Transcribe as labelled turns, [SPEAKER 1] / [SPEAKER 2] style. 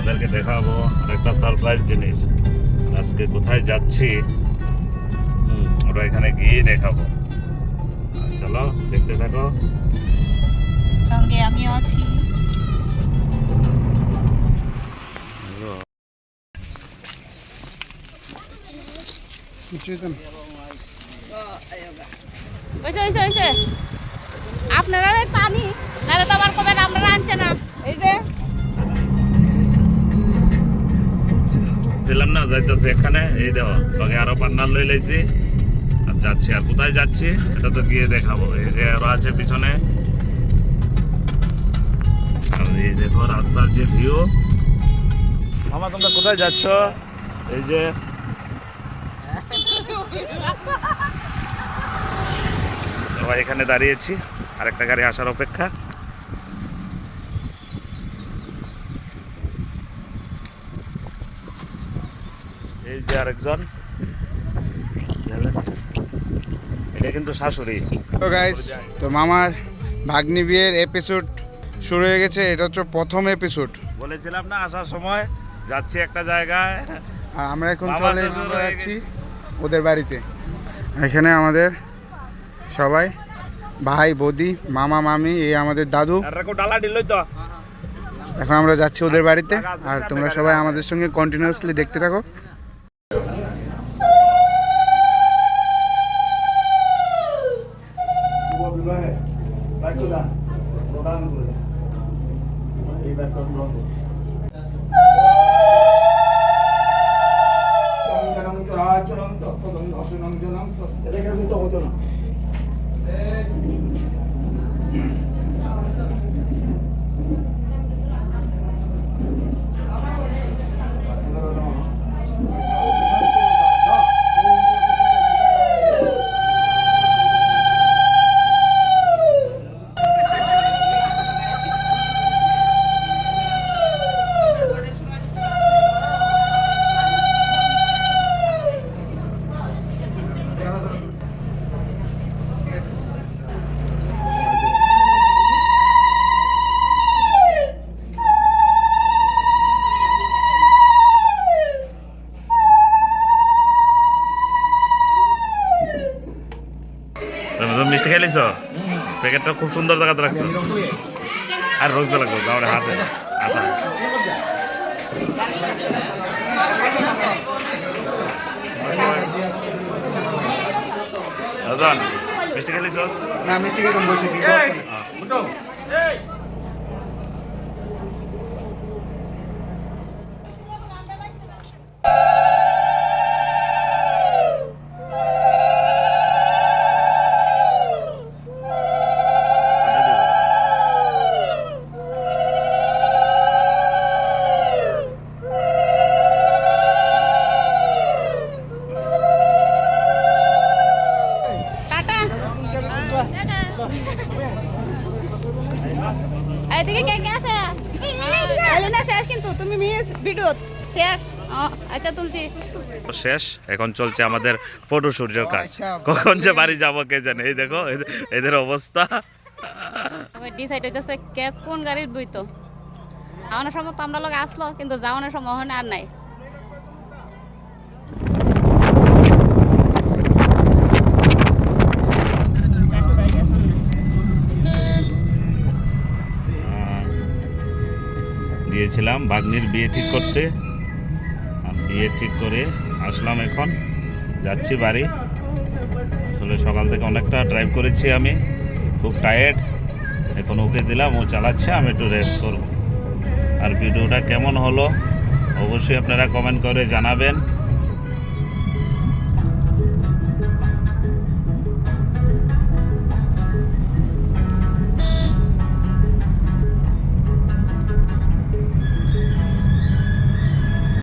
[SPEAKER 1] আপনাদেরকে দেখাবো আরেকটা সারপ্রাইজ জিনিস। আজকে কোথায় যাচ্ছি ওটা এখানে গিয়ে দেখাবো। চলো দেখতে থাকো,
[SPEAKER 2] সঙ্গে আমিও আছি। আপনারা পানি নাহলে তো আবার কবে আমরা আনছে না। এই যে
[SPEAKER 1] ছিলাম না যাইতেছি এখানে, এই দেখো তোকে আরো পান্নার লই লাইছি আর যাচ্ছি। আর কোথায় যাচ্ছি এটা তো গিয়ে দেখাবো। এই যে আরো আছে পিছনে, আর এই দেখো রাস্তার যে ভিউ। মামা তোমরা কোথায় যাচ্ছ? এই যে সবাই এখানে দাঁড়িয়েছি, আরেকটা গাড়ি আসার অপেক্ষা। এই যে আরেকজন, এটা কিন্তু শাশুড়ি।
[SPEAKER 3] তো গাইস, তো মামার ভাগ্নি বিয়ের এপিসোড শুরু হয়ে গেছে। এটা হচ্ছে প্রথম এপিসোড।
[SPEAKER 1] বলেছিলাম না আসার সময় যাচ্ছি একটা জায়গায়,
[SPEAKER 3] আর আমরা এখন
[SPEAKER 1] মামা
[SPEAKER 3] চলে
[SPEAKER 1] শ্বশুর হয়ে
[SPEAKER 3] যাচ্ছি ওদের বাড়িতে। এখানে আমাদের সবাই ভাই বৌদি মামা মামি, এই আমাদের দাদু।
[SPEAKER 1] ডালা দিলই তো।
[SPEAKER 3] এখন আমরা যাচ্ছি ওদের বাড়িতে, আর তোমরা সবাই আমাদের সঙ্গে কন্টিনিউয়াসলি দেখতে থাকো।
[SPEAKER 1] মিষ্টি খাইলিছ? প্যাকেটটা খুব সুন্দর জায়গাতে রাখছো। আর রোগতে লাগবে আমার হাতে আটা। রাজন মিষ্টি খাইলিছ?
[SPEAKER 3] না, মিষ্টি খেতে বসে কি
[SPEAKER 2] এদিকে কে কে আছে? না শেষ, কিন্তু তুমি মিস ভিডিও শেষ। আচ্ছা তুলছি
[SPEAKER 1] শেষ। এখন চলছে আমাদের ফটোশুটের কাজ। কখন যে বাড়ি যাবো কে জানে। এই দেখো এদের অবস্থা।
[SPEAKER 2] ডিসাইড হইতেছে কে কোন গাড়ির বইতো। আওয়ানোর সময় তো আমরা লোক আসলো, কিন্তু যাওয়ানোর সময় হয় না, আর নাই।
[SPEAKER 1] গিয়েছিলাম ভাগ্নির বিয়ে ঠিক করতে, আর বিয়ে ঠিক করে আসলাম। এখন যাচ্ছি বাড়ি। আসলে সকাল থেকে অনেকটা ড্রাইভ করেছি আমি, খুব টায়ার্ড। এখন ওকে দিলাম, ও চালাচ্ছে, আমি একটু রেস্ট করব। আর ভিডিওটা কেমন হলো অবশ্যই আপনারা কমেন্ট করে জানাবেন।